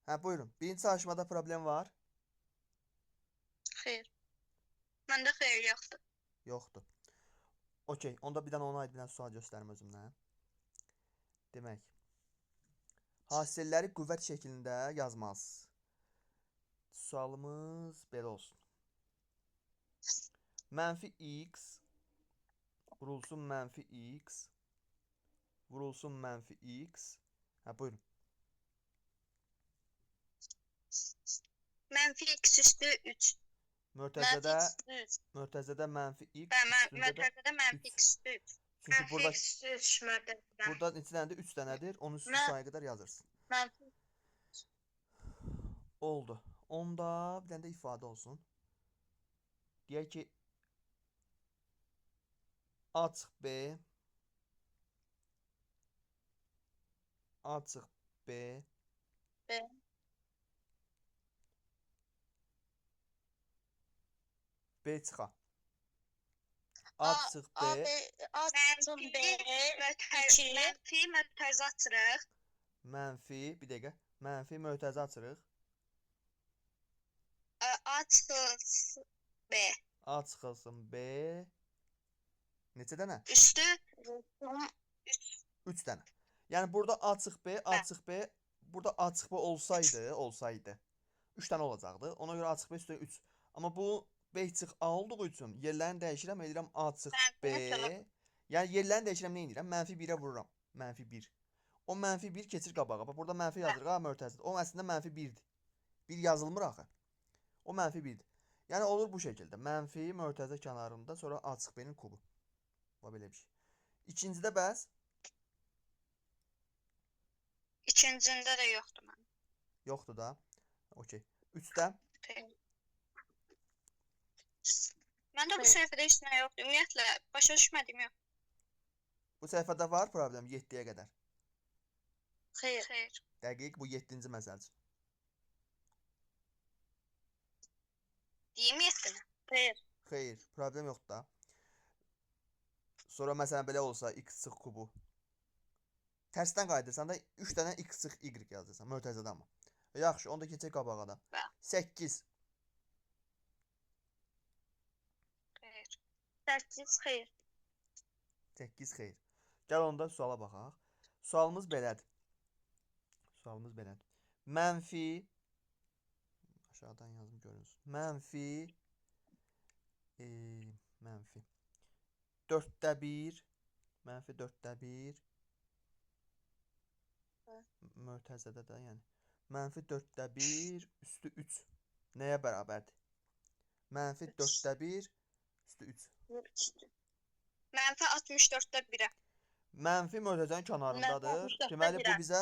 Ha, buyurun. Birinci çalışmada problem var. Xeyr. Məndə xeyir yoxdur. Yoxdur. Okey. Onda bir dənə ona aid bir dənə sual göstərim özümdən. Demək, hasilləri qüvvət şəklində yazmalısınız. Sualımız belə olsun. Mənfi x vurulsun mənfi x vurulsun mənfi x. Ha, buyurun. Mənfi x üstü 3. Mənfi Mötərizədə x üstü 3. mötərizədə mənfi Hə, x üstündə də mötərizədə mənfi 3. x üstü 3. Çünki Mənfi burada x üstü 3 mötərizədən. burada neçə dənədir? 3 dənədir. Onun üstü Mən, sayı qədər yazırsın. mənfi Oldu. Onda bir dənə də ifadə olsun. Deyək ki, A çıxı B A çıxı B B. B çıxa. A çıxı B A, B, A çıxın B, 2. Mənfi mötərizə açırıq. mənfi, bir dəqiqə, mənfi mötərizə açırıq. A çıxılsın B. A çıxılsın B. Neçə dənə? Üstü 3 dənə. Yəni burada A çıx B, A çıx B, burada A çıx B olsaydı 3 dənə olacaqdı. Ona görə A çıx B üstə 3. Amma bu B çıx A olduğu üçün yerlərini dəyişirəm, edirəm A çıx B. Yəni yerlərini dəyişirəm, nə edirəm? Mənfi 1-ə vururam. Mənfi 1. O mənfi 1 keçir qabağa. Bax, burada mənfi yazırıq, ha, mötərizə. O əslində mənfi 1-dir. 1 yazılmır axı. O mənfi 1-dir. Yəni olur bu şəkildə. Mənfi mötərizə kənarında, sonra A çıx B-nin kubu. Bu belə bir şey. İkincidə bəs İkincində də yoxdur mənim. yoxdur da. Okey. 3-də Məndə bu səhifədə heç nə yoxdur. Ümumiyyətlə, başa düşmədiyim yox. bu səhifədə var problem 7-yə qədər. Xeyr. Xeyr. Dəqiq, bu 7-ci məsəl üçün. Deyim 7-ni? Xeyr. Xeyr, problem yoxdur da. Sonra məsələn belə olsa x çıx kubu. Tərsdən qayıdırsan da 3 dənə x çıx y yazırsan mötərizədə amma. Yaxşı, onda keçək qabağa da. 8. Xeyr. 8 xeyr. 8 xeyr. Gəl onda suala baxaq. Sualımız belədir. Sualımız belədir. Mənfi aşağıdan yazım görünsün. Mənfi mənfi 4-də 1 mənfi 4-də 1 mötərizədə də yəni mənfi 4-də 1 üstü 3 nəyə bərabərdir? Mənfi 4-də 1 üstü 3. Mənfi 64-də 1-ə. Mənfi mötərizənin kənarındadır. Deməli bu bizə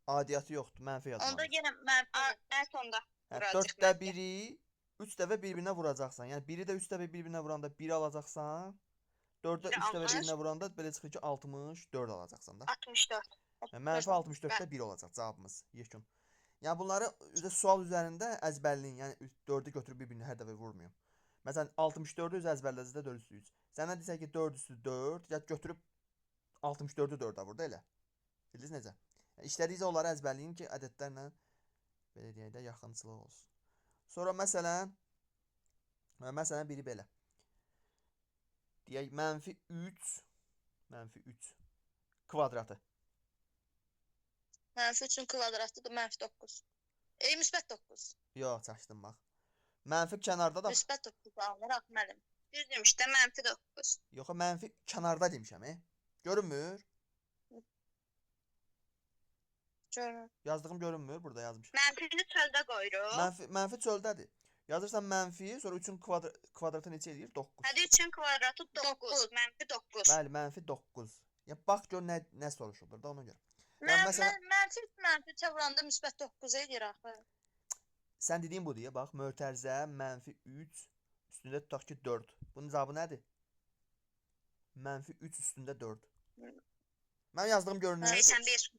adiyyatı yoxdur. Mənfi yazmalıyıq. Onda yenə mənfi ən sonda vuracaq. 4-də 1-i 3 dəfə bir-birinə vuracaqsan. Yəni 1-i də 3 dəfə bir-birinə vuranda 1 alacaqsan. 4-də 3 dəfə bir-birinə vuranda belə çıxır ki 64 alacaqsan da. 64. Yəni mənfi 64-də 1 olacaq cavabımız yekun. Yəni bunları sual üzərində əzbərləyin. Yəni 4-ü götürüb bir-birinə hər dəfə vurmayın. Məsələn 64-ü öz əzbərləzdə 4 üstü 3. Sənə desə ki 4 üstü 4, ya götürüb 64-ü 4-ə vur da elə. Bildiniz necə? Yəni işlədikcə onları əzbərləyin ki, ədədlərlə belə deyək də yaxınçılıq olsun. Sonra məsələn biri belə. Deyək mənfi 3 kvadratı. Mənfi 3-ün kvadratıdır mənfi 9. Müsbət 9. Yox, çaşdım bax. Mənfi kənarda da. Müsbət 9 alınır müəllim. Düz demişdə mənfi 9. Yox, mənfi kənarda demişəm. Görünmür? Görünür. Yazdığım görünmür, burada yazmışam. Mənfini çöldə qoyuruq. Mənfi çöldədir. Yazırsan mənfi, sonra 3-ün kvadratı neçə eləyir? 9. Hədə 3-ün kvadratı 9. Mənfi 9. Bəli, mənfi 9. Ya bax gör nə soruşulur da ona görə. Yəni məsələn mənfi çevranda müsbət 9 edir axı. Sən dediyin budur ya, bax mötərizə mənfi 3 üstündə tutaq ki 4. Bunun cavabı nədir? Mənfi 3 üstündə 4. Mən yazdığım görünür. 81.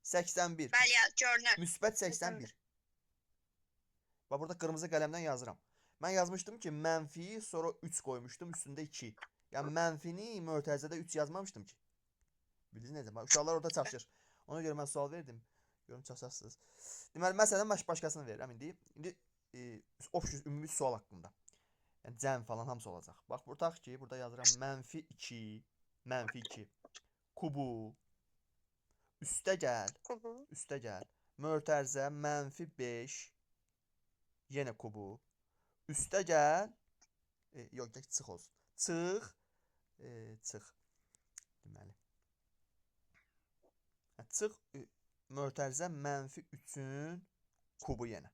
81. Bəli, görünür. Müsbət 81. Bax burada qırmızı qələmdən yazıram. Mən yazmışdım ki mənfi, sonra 3 qoymuşdum, üstündə 2. Yəni mənfini mötərizədə 3 yazmamışdım ki. Bildiniz necə? Bax uşaqlar orada çaşır. Ona görə mən sual verdim. Görüm çaşarsınız. Deməli, məsələn, başqasını verirəm indi. İndi obşüz ümumi sual haqqında. Yəni cəm falan hamısı olacaq. Bax, tutaq ki, burada yazıram -2, -2 kubu üstə gəl, Kubu. üstə gəl. Mötərizə -5 yenə kubu. Üstə gəl, yox, çıx olsun. Çıx, çıx. Deməli. Çıx mötərizə -3-ün kubu yenə.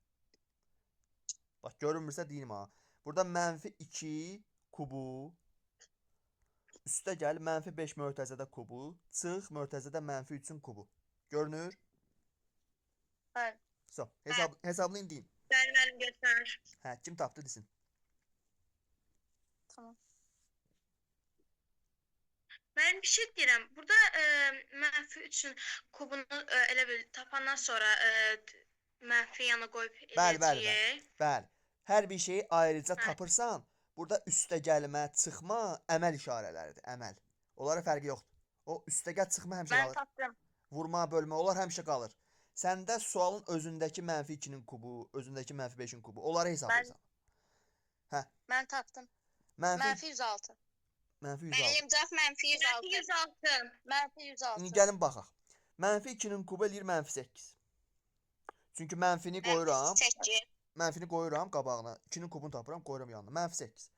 Bax, görünmürsə deyim ha. Burada -2 kubu. Üstə gəl -5 mötərizədə kubu. Çıx mötərizədə -3-ün kubu. Görünür? Bəli. So, hesablayın deyin. Bəli, mənim götürür. Hə, kim tapdı desin. Tamam. Ben bir şey deyirəm. Burada -3'ün kubunu elə bil tapandan sonra mənfi yana qoyub Bəli. eləyəcəyik. Bəli. Hər bir şeyi ayrıca Hə. tapırsan, burada üstə gəlmə, çıxma əməl işarələridir, əməl. Onlara fərqi yoxdur. O üstə gəl, çıxma həmişə Ben qalır. tapdım. Vurma, bölmə, onlar həmişə qalır. Səndə sualın özündəki -2-nin kubu, özündəki -5-in kubu, onları hesablayırsan. Ben tapdım. Mənfi -106. -106. Benim cevap -106. -106. İndi gəlin baxaq. -2-nin kubu eləyir -8. Çünki mənfini qoyuram. Mənfini qoyuram qabağına. 2-nin kubunu tapıram, qoyuram yanına. -8.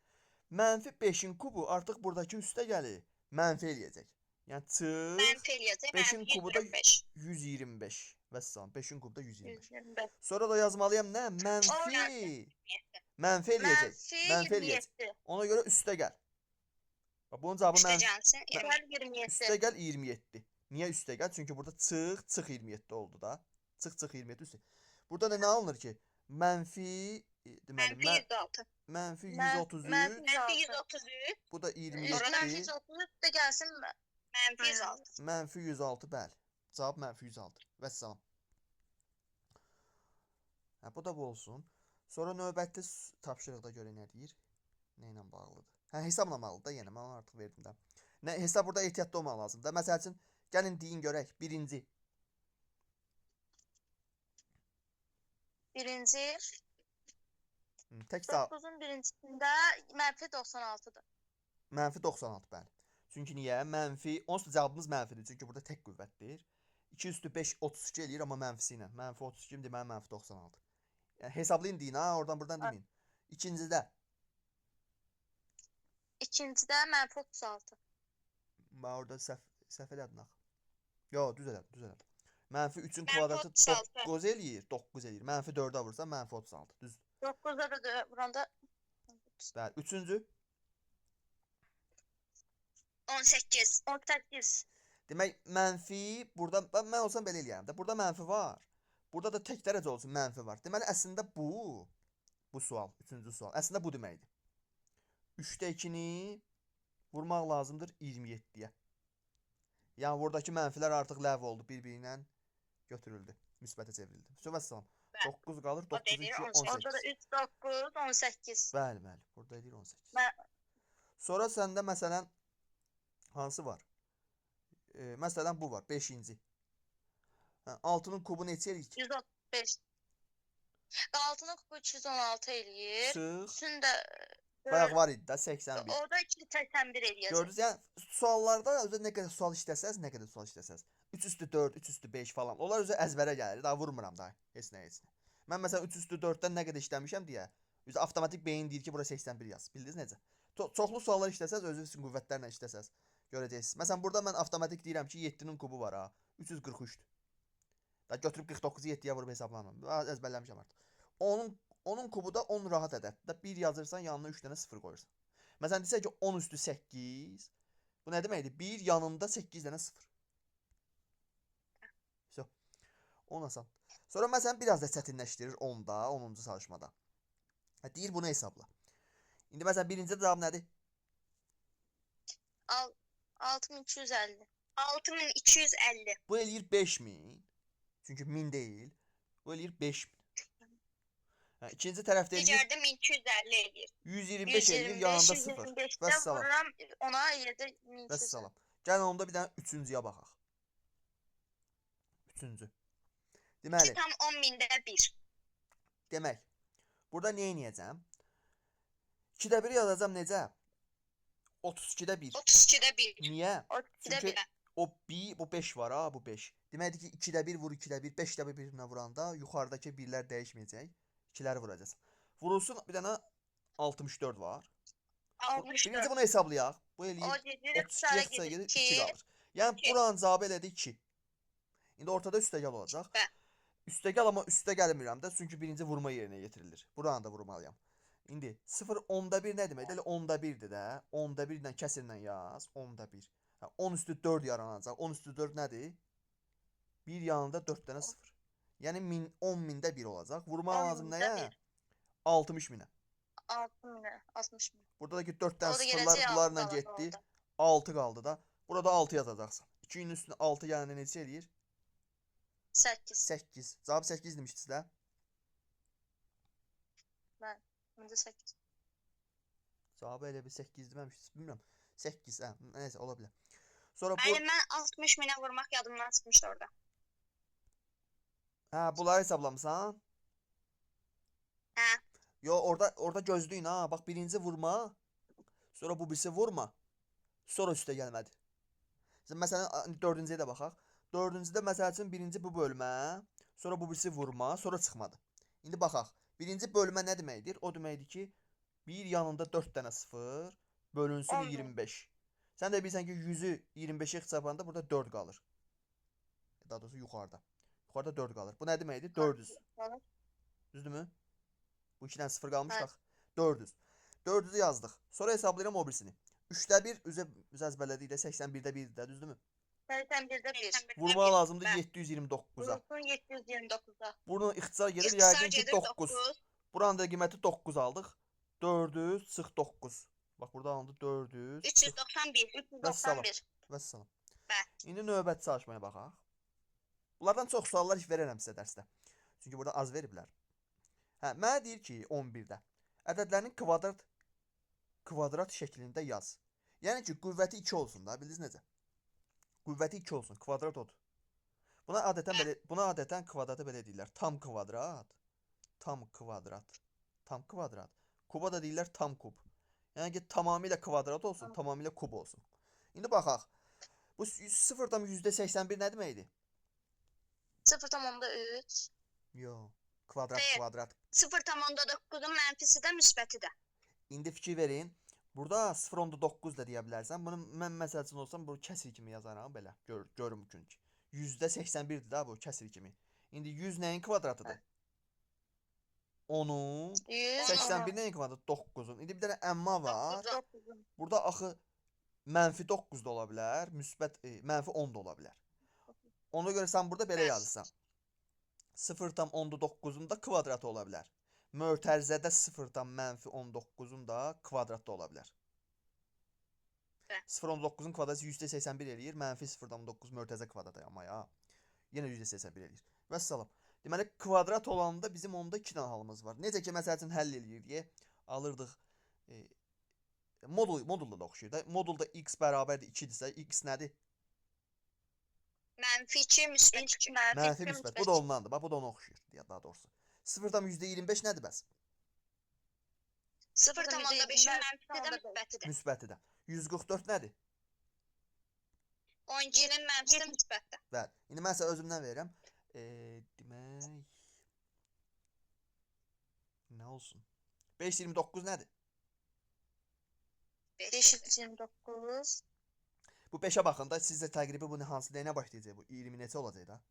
-5-in kubu artıq buradakı üstə gəlir. Mənfi eləyəcək. Yəni çıx. Mənfi eləyəcək. 5-in kubu da 125. 125. Vəssalam. 5-in kubu da 125. 125. Sonra da yazmalıyam nə? Mənfi eləyəcək. Mənfi eləyəcək. -27. Ona görə üstə gəl. Bax, bunun cavabı Üstə mənfi. gəlsin. Gəl 27. Üstə gəl 27. Niyə üstə gəl? Çünki burada çıx 27 oldu da. Çıx 27 üstə. Burada da nə alınır ki? Mənfi deməli -106. -133. -133. Bu da Oradan 27. 133 de gelsin -106. -106 bəli. Cavab -106. Vəssalam. Hə, bu da bu olsun. Sonra növbəti tapşırıqda görə nə deyir? Nə ilə bağlıdır? Hə, hesabla bağlıdır da yenə. Mən onu artıq verdim də. Nə hesab burada ehtiyatlı olmaq lazımdır. Məsəl üçün gəlin deyin görək. Birinci. Birinci. Tək cavab Dokuzun birincisinde -96'dır. -96 bəli. Çünki niyə? Mənfi, onsuz da cavabımız mənfidir. Çünki burada tək qüvvətdir. 2 üstü 5 32 eləyir amma mənfisi ilə. -32 deməli -96. Yəni hesablayın deyin ha, oradan deməyin. İkincidə. İkincide -36. Mən orada səhv elədim axı. Yox, düz elədim. -3-ün -36. kvadratı 9 eləyir, 9 eləyir. -4-ə vursa -36. Düz. 9'da da buranda Bəli, üçüncü. 18. 18. Demək mənfi burada mən olsam belə eləyərəm də. Burada mənfi var. Burada da tək dərəcə olsun mənfi var. Deməli əslində bu sual, üçüncü sual. Əslində bu deməkdir. 3-də 2-ni vurmaq lazımdır 27-yə. Yəni buradakı mənfilər artıq ləğv oldu, bir-biri ilə götürüldü, müsbətə çevrildi. Vəssalam. 9 qalır, 9 2 18. Orada da 3 9 18. Bəli. Burada edir 18. Mən Sonra səndə məsələn hansı var? Məsələn bu var, 5-ci. 6-nın kubu neçə eləyir? 135. Altının kubu 216 eləyir. Çıx. Üçündə Bayaq var idi də 81. orada 281 eləyəcək. Gördünüz, yəni suallarda özə nə qədər sual işləsəz, 3 üstü 4, 3 üstü 5 falan. Onlar özə əzbərə gəlir. Daha vurmuram da. Heç nə. Mən məsələn 3 üstü 4-dən nə qədər işləmişəm deyə, özə avtomatik beyin deyir ki, bura 81 yaz. Bildiniz necə? Çoxlu suallar işləsəz, özünüz üçün qüvvətlərlə işləsəz, görəcəksiniz. Məsələn burada mən avtomatik deyirəm ki, 7-nin kubu var ha. 343-dür. Da götürüb 49-u 7-yə vurub hesablamam. Əzbərləmişəm artıq. Onun kubu da 10 rahat ədəddir. 1 yazırsan, yanına 3 dənə 0 qoyursan. Məsələn desək ki, 10 üstü 8. Bu nə deməkdir? 1 yanında 8 dənə 0. So. 10 asan. Sonra məsələn biraz da çətinləşdirir 10-da, 10-cu çalışmada. Deyir bunu hesabla. İndi məsələn birinci cavab nədir? 6250. 6250. Bu eləyir 5000. Çünki 1000 deyil. Bu eləyir 5000. İkinci tərəfdə eləyir Digərdə 1250 eləyir. 125 eləyir, yanında 0. 125-də Vəssalam. vururam ona yerdə 1200. Vəssalam. Gəlin onda bir dənə üçüncüyə baxaq. Üçüncü. Deməli, 2 tam 10 mində 1. demək, burada nə edəcəm? 2-də 1 yazacağam necə? 32-də 1. 32-də 1. Niyə? 32-də Çünki 1. o 1, bu 5 var ha, bu 5. Deməkdir ki, 2-də 1 vur 2-də 1, 5-də 1 bir-birinə vuranda yuxarıdakı birlər dəyişməyəcək. 2-ləri vuracağız. Vurulsun bir dənə 64 var. Birinci 64. bunu hesablayaq. Bu O eləyir gedir, 32-yə ixtisara ixtisara gedir gedir 2 2. qalır. Yəni 2. buranın cavabı elədi 2. İndi ortada üstəgəl olacaq. Bə. Üstəgəl amma üstə gəlmirəm də, çünki birinci vurma yerinə yetirilir. Buranı da vurmalıyam. İndi 0 10-da 1 nə deməkdir? Elə 10-da 1-dir də. 10-da 1 ilə kəsrlə yaz. 10-da 1. 10 üstü 4 yaranacaq. 10 üstü 4 nədir? 1 yanında 4 dənə 0. Yəni 10 mində 1 olacaq. Vurmaq 10 lazım mində nəyə? 1. 60 minə. 6 minə, 60 min. Buradakı 4 dənə O da sıfırlar gələcək bunlarla 6 getdi. qaldı. 6 qaldı da. Burada 6 yazacaqsan. 2-nin üstünə 6 yəni neçə eləyir? 8. 8. Cavab 8 demişdiniz də. Mən indi 8. Cavabı elə bir 8 deməmişdiniz. Bilmirəm. 8, hə, nəysə ola bilər. Sonra bu Bəli, mən 60 minə vurmaq yadımdan çıxmış orada. hə, bunları hesablamısan? Hə. Yo, orada gözləyin ha. Bax birinci vurma. Sonra bu birisi vurma. Sonra üstə gəlmədi. Məsələn 4-cüyə də baxaq. 4-cüdə məsəl üçün birinci bu bölmə, sonra bu birisi vurma, sonra çıxmadı. İndi baxaq. Birinci bölmə nə deməkdir? O deməkdir ki, bir yanında 4 dənə 0 bölünsün 10 min. 25. Sən də bilirsən ki, 100-ü 25-ə hesablayanda burada 4 qalır. Daha doğrusu yuxarıda. Yuxarıda 4 qalır. Bu nə deməkdir? 400. Düzdürmü? Bu 2 dənə 0 qalmış Bəli. bax. 400. 400-ü yazdıq. Sonra hesablayıram o birisini. 3-də 1 üzə əzbərlədik də 81-də 1-dir də, düzdürmü? 81-də 1. Vurmaq lazımdır Bəli. 729-a. Vurulsun 729-a. Bunun ixtisar gedir İxtisar yəqin ki gedir 9. Buranın da qiyməti 9 aldıq. 449. Bax burada alındı 400. 391. 391. Vəssalam. Bəli. İndi növbəti çalışmaya baxaq. Bunlardan çox suallar verərəm sizə dərsdə. Çünki burada az veriblər. Hə, mənə deyir ki 11-də ədədlərin kvadrat şəklində yaz. Yəni ki, qüvvəti 2 olsun da, bildiniz necə? Qüvvəti 2 olsun, kvadrat odur. Buna adətən kvadratı belə deyirlər. Tam kvadrat. Tam kvadrat. Tam kvadrat. Kuba da deyirlər tam kub. Yəni ki, tamamilə kvadrat olsun, tamamilə kub olsun. İndi baxaq. Bu 0-dan %81 nə deməkdir? 0,3. Yox. Kvadrat, Xeyr. kvadrat. 0,9-un mənfisi də müsbəti də. İndi fikir verin. Burada 0,9 da deyə bilərsən. Bunu mən məsəl üçün olsam bunu kəsr kimi yazaram belə. Görüm ki. %81-dir də bu kəsr kimi. İndi 100 nəyin kvadratıdır? 10-un. 81 nəyin kvadratıdır? 9-un. İndi bir dənə əmma var. 9-un. Burada axı -9 da ola bilər, müsbət -10 da ola bilər. Ona görə sən burada belə yazırsan. 0,9-un da kvadratı ola bilər. Mötərizədə 0,-19-un da kvadratı ola bilər. 0,9-un kvadratı %81 eləyir. -0,9 mötərizə kvadratı amma ya. Yenə %81 eləyir. Vəssalam. Deməli kvadrat olanda bizim onda 2 dənə halımız var. Necə ki məsəl üçün həll eləyirdik. Alırdıq modulla da oxşuyur da. Modulda x bərabərdir 2-dirsə, x nədir? -2, müsbət 2. Mənfi müsbət. Bu da ondandır. Bax bu da ona oxşuyur deyə daha doğrusu. 0-dan %25 nədir bəs? 0,5-in mənfisi də müsbətidir. Müsbətidir. 144 nədir? 12-nin mənfisi də müsbətdir. Bəli. İndi mən sizə özümdən verirəm. Demək nə olsun? 529 nədir? 529. Bu 5-ə baxanda sizdə təqribi bu hansı nəyinə başlayacaq bu? 20 neçə olacaq da?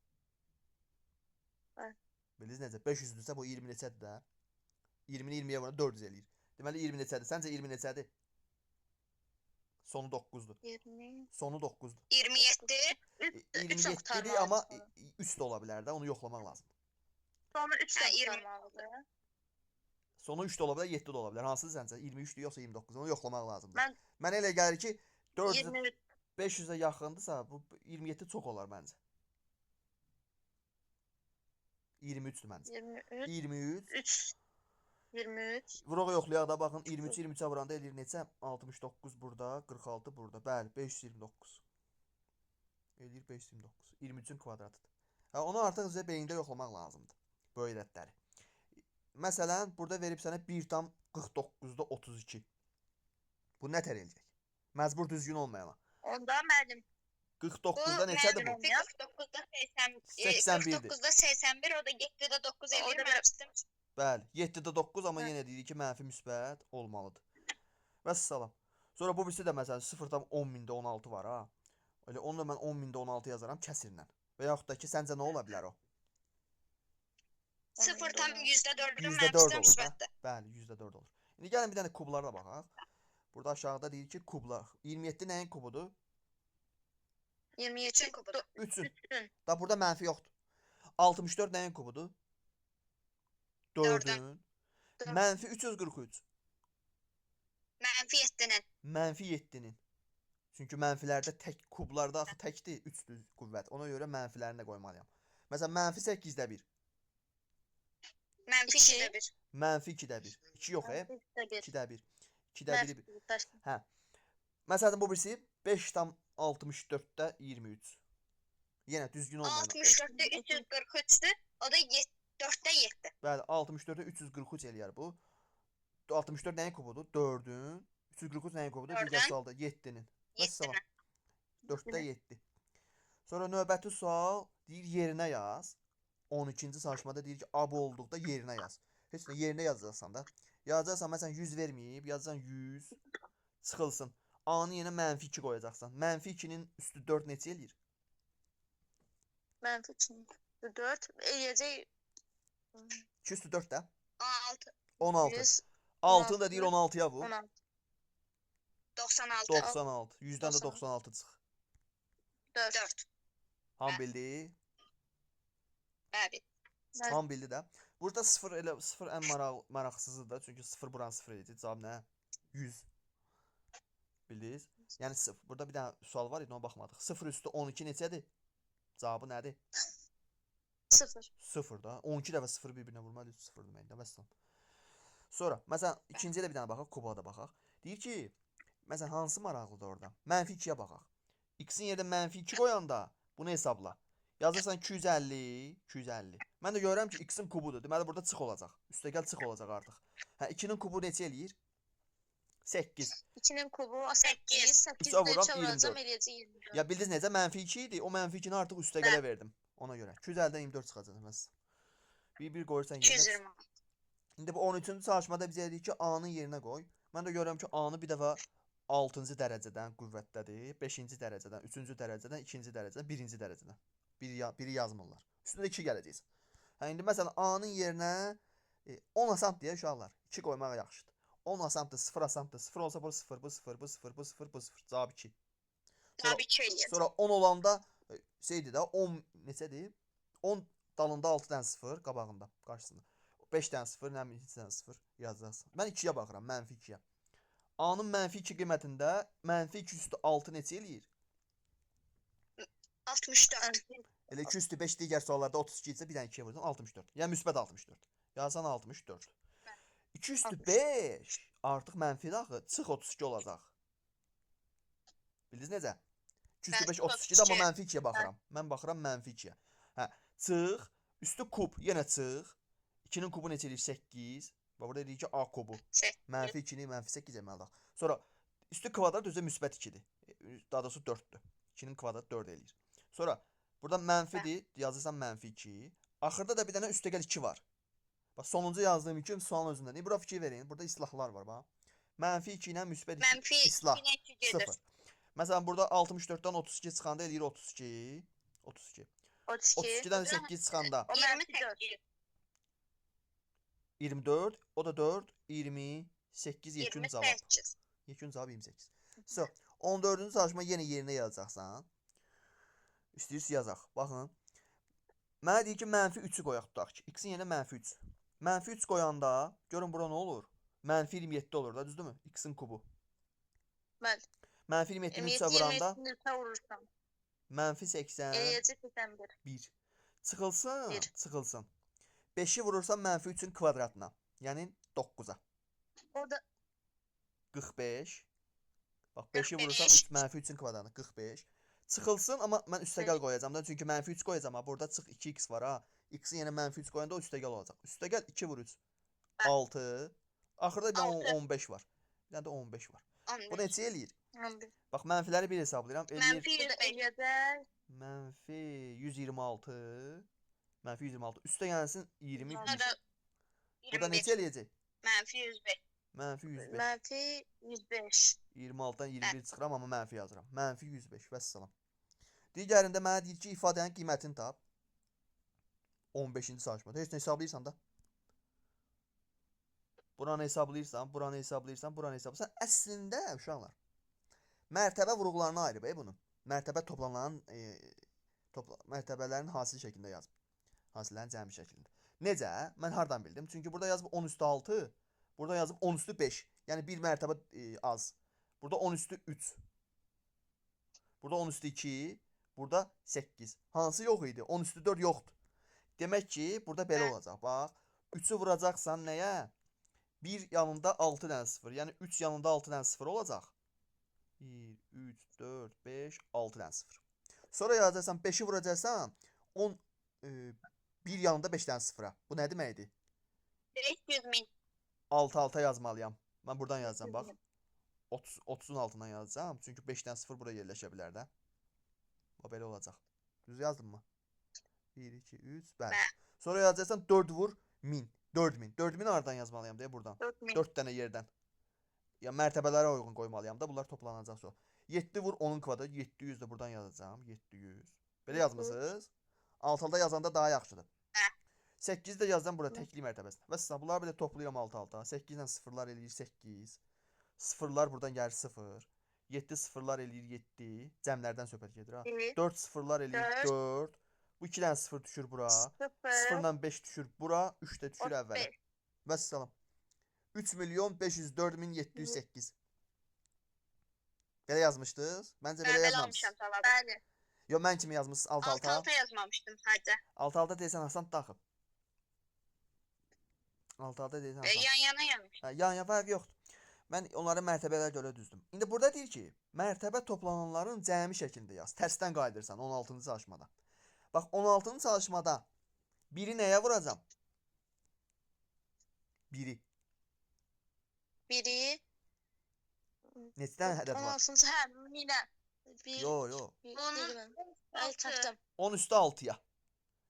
Bəli. Bilirsiniz necə? 500-dürsə bu 20 neçədir də? 20-ni 20-yə vuranda 400 eləyir. Deməli 20 neçədir? Səncə 20 neçədir? Sonu 9-dur. 20. Sonu 9-dur. 27. 27-dir amma üst də ola bilər də, onu yoxlamaq lazımdır. Sonu 3 də 20. Sonu 3 də ola bilər, 7 də ola bilər. Hansıdır səncə? 23-dür yoxsa 29? Onu yoxlamaq lazımdır. Mən Mənə elə gəlir ki 400 23. 500-ə yaxındırsa bu 27 çox olar məncə. 23-dür məncə. 23. 23. 23. Vuruq yoxlayaq da baxın 23-ü 23-ə vuranda eləyir neçə? 69 burada, 46 burada. Bəli, 529. Eləyir 529. 23-ün kvadratıdır. Ha, onu artıq sizə beyində yoxlamaq lazımdır. Bu öyrətləri. Məsələn, burada verib sənə 1,49-da 32. Bu nə tər eləyəcək? Məcbur düzgün olmayana. Onda müəllim, bu 49-da neçədir bu? mənfi 49-da 81-dir. 49-da 81, o da 7-də 9 eləyir. Mən istəmişəm. Bəli, 7-də 9, amma Hə. yenə deyirik ki, mənfi müsbət olmalıdır. Vəssalam. Sonra bu birisi də məsələn 0,10.000-də 16 var ha. Elə onu da mən 10.000-də 16 yazaram kəsirlə. Və yaxud da ki, səncə nə ola bilər o? 0 tam %4-ün %4 mənfisi olur da. müsbətdir. Bəli, %4 olur. İndi gəlin bir dənə kublara da baxaq. Burada aşağıda deyir ki, kublar. 27 nəyin kubudur? 23-ün kubudur. 3-ün. Üçün. Da burada mənfi yoxdur. 64 nəyin kubudur? 4-ün. Dörd. Mənfi 343. Mənfi 7-nin. Mənfi 7-nin. Çünki mənfilərdə tək, kublarda axı təkdir, 3-dür qüvvət. Ona görə mənfilərini də qoymalıyam. Məsələn, mənfi 8-də 1. Mənfi 2-də 1. Mənfi 2-də 1. 2 yox, 2-də 1. 2-də 1. Hə. Məsələn, bu birisi 5,64-də 23. Yenə düzgün olmayan. 64-də 343-dür. O da 4-də 7. Bəli, 64-də 343 eləyər bu. 64 nəyin kubudur? 4-ün. 343 nəyin kubudur? Dördün. Digər sualda 7-nin. Vəssalam. 7-nin. 4-də 7. Sonra növbəti sual deyir yerinə yaz. 12-ci çalışmada deyir ki, ab olduqda yerinə yaz. Heç nə yerinə yazacaqsan da. Yazacaqsan məsələn 100 verməyib, yazacaqsan 100 çıxılsın. A-nı yenə mənfi 2 qoyacaqsan. Mənfi 2-nin üstü 4 neçə eləyir? Mənfi 4 eləyəcək 2 üstü 4 də. 6. 16. 100. 6-nı da deyir 16-ya vur. 16. 96. 96. 100-dən də 96 çıx. 4. Ham Hə. bildi. Bəli. Ham bildi də. Burada 0 elə 0 ən maraqsızıdır. Çünki 0 buranı 0 edəcək. Cavab nə? 100. Bildiniz? Yəni 0. Burada bir dənə sual var idi, ona baxmadıq. 0 üstü 12 neçədir? Cavabı nədir? 0. 0 da. 12 dəfə 0 bir-birinə vurma düz 0 deməkdir. Vəssalam. Sonra məsələn ikinciyə də bir dənə baxaq, kuba da baxaq. Deyir ki, məsələn hansı maraqlıdır orada? Mənfi 2-yə baxaq. X-in yerdə mənfi 2 qoyanda bunu hesabla. Yazırsan 250, 250. Mən də görürəm ki, X-in kubudur. Deməli burada çıx olacaq. Üstəgəl çıx olacaq artıq. Hə, 2-nin kubu neçə eləyir? 8. 2-nin kubu 8. 8 Üçə vuram, 3-ə 24. vuracam eləyəcək 24. Ya bildiniz necə? Mənfi 2 idi. O mənfi 2-ni artıq üstəgələ verdim. Ona görə. 250-dən 24 çıxacaq məs. Bir qoyursan yerinə. 220. İndi bu 13-cü çalışmada bizə deyir ki, A-nı yerinə qoy. Mən də görürəm ki, A-nı bir dəfə 6-cı dərəcədən qüvvətdədir, 5-ci dərəcədən, 3-cü dərəcədən, 2-ci dərəcədən, 1-ci dərəcədən. Biri yazmırlar. Üstündə 2 gələcəksən. Hə, indi məsələn A-nın yerinə 10 asant deyə uşaqlar. 2 qoymaq yaxşıdır. 10 asantdır, 0 asantdır. 0 olsa bu 0, bu 0, bu 0, bu 0, bu 0. Cavab 2. Tabii 2 eləyəcək. Sonra 10 olanda şeydir də 10 neçədir? 10 dalında 6 dənə 0 qabağında, qarşısında. 5 dənə 0, nə bilim 2 dənə 0 yazacaqsan. Mən 2-yə baxıram, mənfi 2-yə. A-nın mənfi 2 qiymətində mənfi 2 üstü 6 neçə eləyir? 64. Elə 2 üstü 5 digər suallarda 32 isə bir dənə 2-yə vursan 64. Yəni müsbət 64. Yazsan 64. 2 üstü 5 artıq mənfidir axı. Çıx 32 olacaq. Bildiniz necə? 2 üstü 5 32-dir, amma mənfi 2-yə baxıram. Mən baxıram mənfi 2-yə. Hə, çıx, üstü kub, yenə çıx. 2-nin kubu neçə eləyir? 8. Və burada deyir ki, A kubu. Mənfi 2-ni mənfi 8 deməlidir. Sonra üstü kvadrat özü müsbət 2-dir. Daha doğrusu 4-dür. 2-nin kvadratı 4 eləyir. Sonra burada mənfidir, yazırsan mənfi 2. Axırda da bir dənə üstəgəl 2 var. Bax sonuncu yazdığım 2 sualın özündədir. Bura fikir verin. Burada islahlar var bax. Mənfi 2 ilə müsbət 2 Mənfi 2 islah. ilə 2 gedir. 0. Məsələn burada 64-dən 32 çıxanda eləyir 32. 32. 32-dən 8 çıxanda O 28. 24, o da 4, 28 yekun cavab. 28. Yekun cavab 28. So, 14-cü çalışma yenə yerinə yazacaqsan. İstəyirsiz yazaq. Baxın. Mənə deyir ki, mənfi 3-ü qoyaq tutaq ki. X-in yerinə mənfi 3. Mənfi 3 qoyanda, görün bura nə olur? Mənfi 27 olur da, düzdürmü? X-in kubu. Bəli. Mənfi 27-ni 3-ə vuranda, 27-ni vurursan. mənfi 80, Eləyəcək 81. 1. Çıxılsın, Bir. çıxılsın. 5-i vurursan mənfi 3-ün kvadratına. Yəni 9-a. O da 45. Bax 5-i vurursan 45. mənfi 3-ün kvadratına 45. Çıxılsın, amma mən üstəgəl qoyacağam da, çünki -3 qoyacağam ha. Burada çıx 2x var ha. X-i yenə -3 qoyanda o üstəgəl olacaq. Üstəgəl 2 vur 3. 6. Axırda bir 6. 15 var. Bir dənə də 15 var. Bu 15. neçə eləyir? 11. Bax, mənfiləri bir hesablayıram. Eləyir Mənfi 150. -126. -126. Üstə gəlsin 21. Sonra Bu da 25. neçə eləyəcək? Mənfi 105. -105. Mənfi 105. 26-dan 21 çıxıram, amma mənfi yazıram. -105. Vəssalam. Digərində mənə deyir ki, ifadənin qiymətini tap. 15-ci çalışmada. Heç nə hesablayırsan da. Buranı hesablayırsan, buranı hesablayırsan, buranı hesablayırsan. Əslində uşaqlar, mərtəbə vurğularına ayrı bunun. Mərtəbə toplanan mərtəbələrin hasil şəklində yazıb. Hasillərin cəmi şəklində. Necə? Mən hardan bildim? Çünki burada yazıb 10 üstü 6, burada yazıb 10 üstü 5. Yəni bir mərtəbə az. Burada 10 üstü 3. Burada 10 üstü 2, burada 8. Hansı yox idi? 10 üstü 4 yoxdur. Demək ki, burada belə olacaq. Bax, 3-ü vuracaqsan nəyə? 1 yanında 6 dənə 0. Yəni 3 yanında 6 dənə 0 olacaq. 1, 3, 4, 5, 6 dənə 0. Sonra yazacaqsan 5-i vuracaqsan 10 1 yanında 5 dənə 0-a. Bu nə deməkdir? 500 min. 6 yazmalıyam. Mən buradan yazacağam bax. 30'un altından yazacağam. Çünki 5 dənə 0 buraya yerləşə bilər də. Bu belə olacaq. Düz yazdım mı? 1, 2, 3, bəli. Sonra yazacaqsan 4 vur 1000. 4000. 4000 hardan yazmalıyam deyə buradan. 4000. 4 dənə yerdən. Ya mərtəbələrə uyğun qoymalıyam da. Bunlar toplanacaq sonra. 7 vur 10'un kvadratı. 700 də buradan yazacağam. 700. Belə yazmısınız? Altıda yazanda daha yaxşıdır. 8'i də yazdım bura təkli mərtəbəsinə. Və sizə bunları belə toplayıram alt-alta. 8 ilə sıfırlar eləyir 8. Sıfırlar buradan gəlir 0. 7 sıfırlar eləyir 7. Cəmlərdən söhbət gedir ha. 4 sıfırlar eləyir 4. Bu 2 dənə 0 düşür bura. 0 ilə 5 düşür bura. 3 də düşür əvvələ. Vəssalam. 3.504.708. Belə yazmışdınız? Məncə belə yazmamışsınız. Bəli. Yox, mən kimi yazmışsınız alt-alta. Alt-alta yazmamışdım sadəcə. Alt-alta deyəsən Hasan daxil. Alt-alta deyəsən Hasan. Yan-yana yazmışdım. Hə, yan-yana fərq yoxdur. Mən onları mərtəbələrə görə düzdüm. İndi burada deyir ki, mərtəbə toplananların cəmi şəklində yaz. Tərsdən qayıdırsan 16-cı çalışmada. Bax, 16-cı çalışmada 1-i nəyə vuracam? 1-i. 1-i. Neçədən hədəf var? 16-cı minə. Yo. Bəli, tapdım. 10 üstü 6-ya.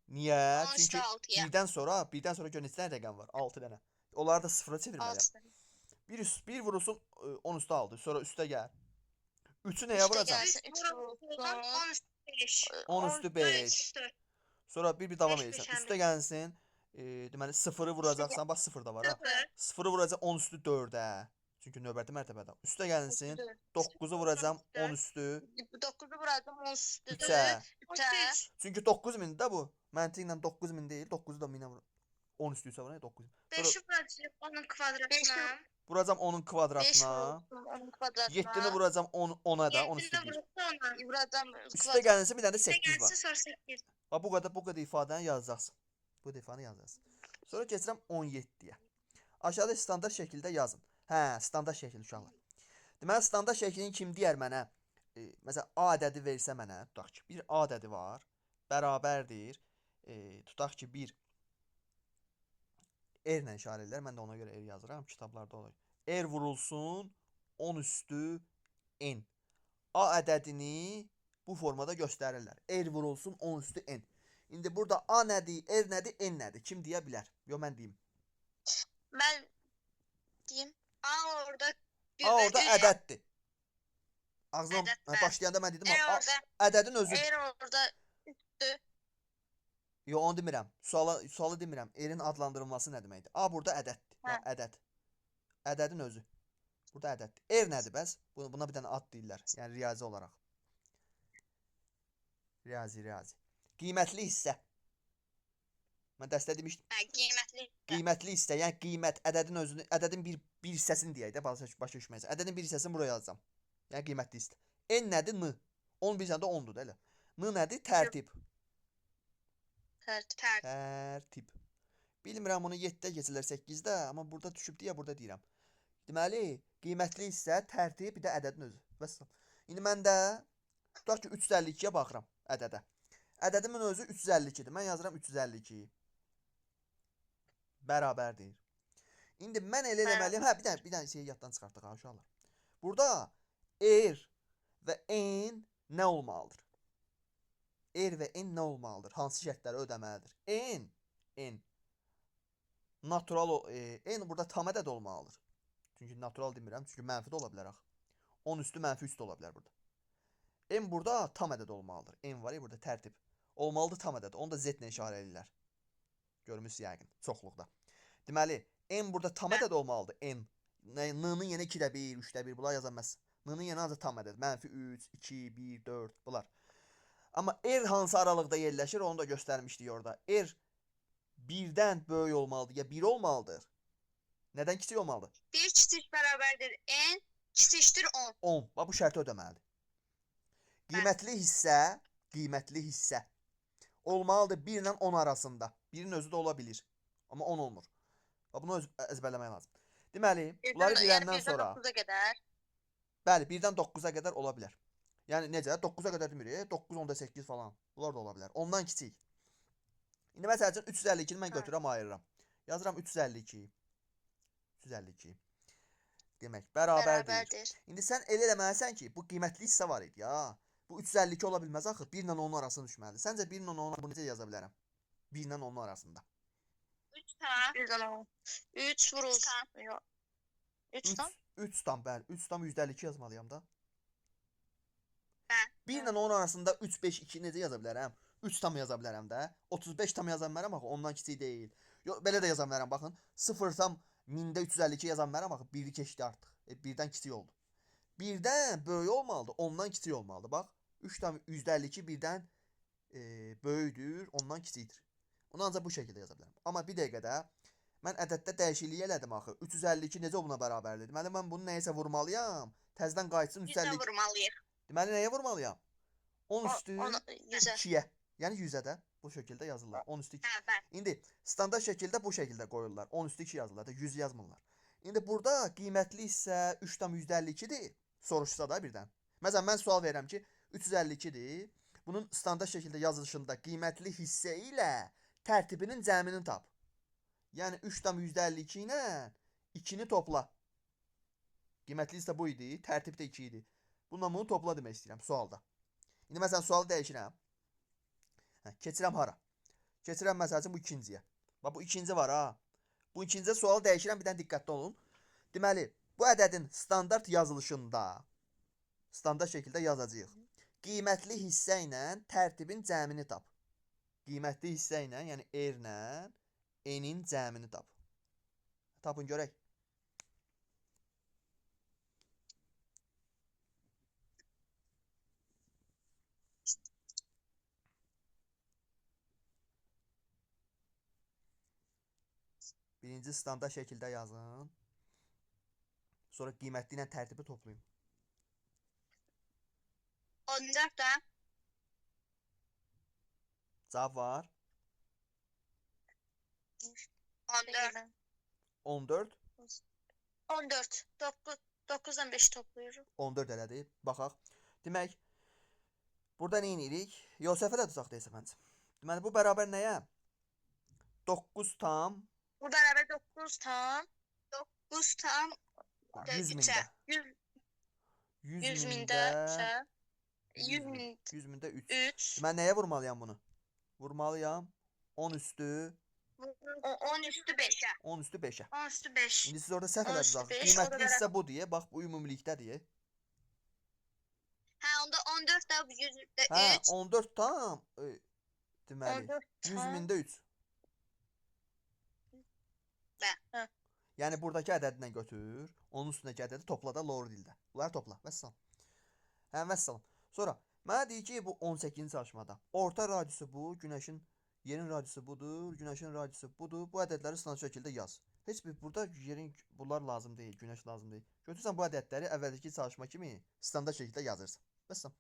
Niyə? 10 üstü Çünki 6-ya. birdən sonra gör neçə dənə rəqəm var? 6 dənə. Onları da sıfıra çevirməliyəm. 1 vurulsun 10 üstü 6. Sonra üstə gəl. 3-ü nəyə vuracam? 10 üstü 5. Sonra bir davam edirsən. Üstə gəlsin. Deməli 0-ı vuracaqsan. Bax 0 da var ha. 0-ı vuracaq 10 üstü 4-ə. Çünki növbəti mərtəbədə. Üstə gəlsin. 9-u vuracam 10 üstü 9-u vuracam 10 üstü 3-ə. 3-ə. Çünki 9000 də bu. Məntiqlə 9000 deyil. 9-u da 1000-ə vur. 10 üstü isə vuraq 9000. 5'i vuracaq onun kvadratına. Vuracam onun 5 kvadratına. vuracam onun kvadratına. 7-ni vuracam 10'a da 10 üstü 7'ni 1. vurursa ona. Vuracam Üstə gəlsin bir dənə də 8 Gəlsin var. sonra 8. Bax bu qədər ifadəni yazacaqsın. Bu ifadəni yazacaqsın. Sonra keçirəm 17-yə. Aşağıda standart şəkildə yazın. Hə, standart şəkil uşaqlar. Deməli standart şəklini kim deyər mənə? Məsələn A ədədi versə mənə, tutaq ki, bir A ədədi var, bərabərdir. Tutaq ki, bir R ilə işarə edirlər. Mən də ona görə R yazıram. Kitablarda olur. R vurulsun 10 üstü N. A ədədini bu formada göstərirlər. R vurulsun 10 üstü N. İndi burada A nədir, R nədir, N nədir? Kim deyə bilər? Yox, mən deyim. Mən deyim. A orada A orada ədəddir. Ağzına Ədəd, başlayanda mən dedim, R orada ədədin özü. R orada Yox, onu demirəm. Sualı demirəm. R-in adlandırılması nə deməkdir? A burada ədəddir. Bax, ədəd. Ədədin özü. Burada ədəddir. R nədir bəs? Buna bir dənə ad deyirlər. Yəni riyazi olaraq. Riyazi. Qiymətli hissə. Mən dəstə demişdim. qiymətli. Qiymətli hissə, yəni qiymət, ədədin özünü, ədədin bir hissəsini deyək də, başa düşməyəcək. Ədədin bir hissəsini buraya yazacağam. Yəni qiymətli hissə. N nədir? N. 10 bir də 10-dur da elə. N nədir? Tərtib. Tərtib. Bilmirəm bunu 7-də keçirlər 8-də, amma burada düşübdür ya, burada deyirəm. Deməli, qiymətli hissə, tərtib, bir də ədədin özü. Vəssalam. İndi məndə Tutaq ki 352-yə baxıram ədədə. Ədədimin özü 352-dir. Mən yazıram 352. Bərabərdir. İndi mən elə eləməliyəm. Hə, bir dənə şeyi yaddan çıxartdıq ha uşaqlar. Burada er və n nə olmalıdır? Er və n nə olmalıdır? Hansı şərtləri ödəməlidir? N natural n burada tam ədəd olmalıdır. Çünki natural demirəm, çünki mənfi də ola bilər axı. 10 üstü mənfi üstü ola bilər burada. N burada tam ədəd olmalıdır. N var ya burada tərtib. Olmalıdır tam ədəd. Onu da z ilə işarə edirlər. Görmüsünüz yəqin çoxluqda. Deməli, n burada tam ədəd olmalıdır. N-nın yenə 2-də 1, 3-də 1 bunlar yaza bilməz. N-nın yenə ancaq tam ədəd. Mənfi 3, 2, 1, 4 bunlar. Amma r hansı aralıqda yerləşir onu da göstərmişdik orada. R 1-dən böyük olmalıdır ya 1 olmalıdır. Nədən kiçik olmalıdır? 1 kiçik bərabərdir n, kiçikdir 10. 10. Bax bu şərti ödəməlidir. Qiymətli hissə olmalıdır 1 ilə 10 arasında. 1-in özü də ola bilir. Amma 10 olmur. Bax bunu əzbərləmək lazım. Deməli, bunları biləndən sonra 9-a qədər. bəli, 1-dən 9-a qədər ola bilər. Yəni necə? 9-a qədər demirik, 9, 10-da 8 falan. Bunlar da ola bilər. Ondan kiçik. İndi məsəl üçün 352-ni mən götürürəm, ayırıram. Yazıram 352. 352. Demək, bərabərdir. İndi sən elə eləməlisən ki, bu qiymətli hissə var idi ya. Bu 352 ola bilməz axı. 1 ilə 10 arasında düşməlidir. Səncə 1 ilə 10 bunu necə yaza bilərəm? 1 ilə 10 arasında. 3 tam. 3 vurulsun. Yox. 3 tam. 3 tam, bəli. 3 tam 152 yazmalıyam da. Hə. 1 ilə 10 arasında 3, 5, 2 necə yaza bilərəm? 3 tam yaza bilərəm də. 35 tam yaza bilmərəm axı, ondan kiçik deyil. Yox, belə də yaza bilmərəm, baxın. 0 tam 1000-də 352 yaza bilmərəm axı, 1-i keçdi artıq. 1-dən kiçik oldu. 1-dən böyük olmalıdır, ondan kiçik olmalıdır. Bax, 3 tam 152 1-dən böyükdür, ondan kiçikdir. Onu ancaq bu şəkildə yaza bilərəm. Amma bir dəqiqədə mən ədəddə dəyişiklik elədim axı. 352 necə buna bərabərdir? Deməli mən bunu nəyəsə vurmalıyam. Təzədən qayıtsın 100-ə 352. vurmalıyıq. Deməli nəyə vurmalıyam? 10 üstü 100-ə. 2-yə. Yəni 100-ə də bu şəkildə yazırlar. 10 üstü 2. Hə, bəli. İndi standart şəkildə bu şəkildə qoyurlar. 10 üstü 2 yazırlar da 100 yazmırlar. İndi burada qiymətli hissə 3,152-dir. Soruşsa da birdən. Məsələn mən sual verirəm ki 352-dir. Bunun standart şəkildə yazılışında qiymətli hissə ilə tərtibinin cəmini tap. Yəni 3,152 ilə 2-ni topla. Qiymətli hissə bu idi, tərtib də 2 idi. Bununla bunu topla demək istəyirəm sualda. İndi məsələn sualı dəyişirəm. Keçirəm hara? Keçirəm məsəl üçün bu ikinciyə. Bax bu ikinci var ha. Bu ikinciyə sualı dəyişirəm, bir dənə diqqətli olun. Deməli, bu ədədin standart yazılışında standart şəkildə yazacağıq. Qiymətli hissə ilə tərtibin cəmini tap. Qiymətli hissə ilə, yəni r-lə n-in cəmini tap. Tapın görək. Birinci standart şəkildə yazın. Sonra qiymətli ilə tərtibi toplayın. 14 da. Cavab var. 14. 14. 14. 9'dan 5 topluyorum. 14 elədi. Baxaq. Demək, burada nə edirik? Yox, səhvə də tutaq deyəsə məncə. Deməli, bu bərabər nəyə? 9 tam Bu beraber 9 tam. 9 tam. 100 mində. 100 mində. 100 min. 100 mində 3. 3. Mən nəyə vurmalıyam bunu? Vurmalıyam 10 üstü 10 üstü 5'e. 10 üstü 5-ə. 10 üstü 5. İndi siz orada səhv 10 elədiniz üstü axı. 5, Qiymətli orada hissə bu deyə, bax bu ümumilikdə deyə. Ha onda 14 da 100'de Hə, 3. 14 tam deməli 14 100 tam. mində 3. Hə. Yəni buradakı ədədlə götür, onun üstündəki ədədi topla da lower dildə. Bunları topla. Vəssalam. Hə, vəssalam. Sonra mənə deyir ki, bu 18-ci çalışmada orta radiusu bu, günəşin yerin radiusu budur, günəşin radiusu budur. Bu ədədləri standart şəkildə yaz. Heç bir burada yerin bunlar lazım deyil, günəş lazım deyil. Götürsən bu ədədləri əvvəlki çalışma kimi standart şəkildə yazırsan. Vəssalam.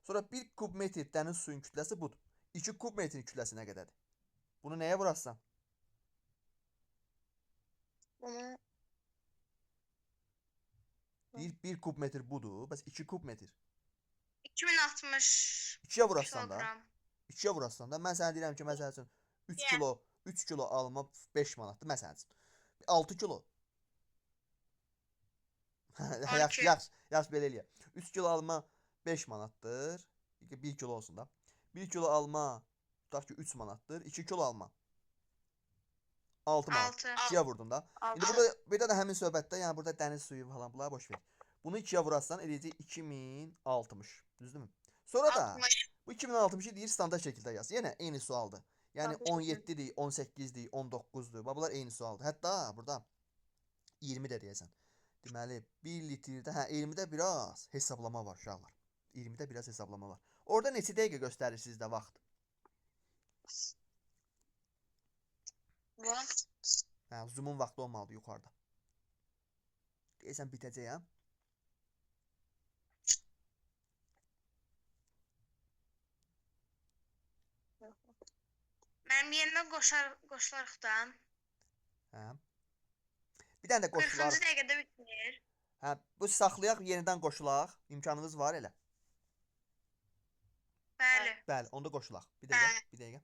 Sonra 1 kub metr dəniz suyun kütləsi budur. 2 kub metrin kütləsi nə qədərdir? Bunu nəyə vurarsan? Bunu Bir kub metr budur. Bəs 2 kub metr. 2060 2-yə vurasan da. kilogram. 2-yə vurasan da. Mən sənə deyirəm ki, məsəl üçün 3 kilo alma 5 manatdır məsəl üçün. 6 kilo. Yaxşı, 12. yaxşı belə eləyək. 3 kilo alma 5 manatdır. 1 kilo olsun da. 1 kilo alma tutaq ki 3 manatdır. 2 kilo alma 6 manat. 6. 2-yə vurdun da. İndi Altı. burada da həmin söhbətdə, yəni burada dəniz suyu falan bunları boş ver. Bunu 2-yə vurarsan eləyəcək 2060. Düzdürmü? Sonra da 60. bu 2060-ı deyir standart şəkildə yaz. Yenə eyni sualdır. Yəni Standart 17-dir, 18-dir, 19-dur. Bax bunlar eyni sualdır. Hətta burada 20 də deyəsən. Deməli 1 litrdə, 20-də biraz hesablama var uşaqlar. 20-də biraz hesablama var. Orada neçə dəqiqə göstərir sizdə vaxt? Bu. Zoom'un vaxtı olmalıdır yuxarıda. Deyəsən bitəcək ha? Mənim yerimə qoşularıq da. Hə. Bir dənə də 40-cı qoşular. dəqiqədə bitmir. Hə, bu saxlayaq, yenidən qoşulaq. İmkanımız var elə. Bəli. Bəli, onda qoşulaq. Bir dəqiqə, bir dəqiqə.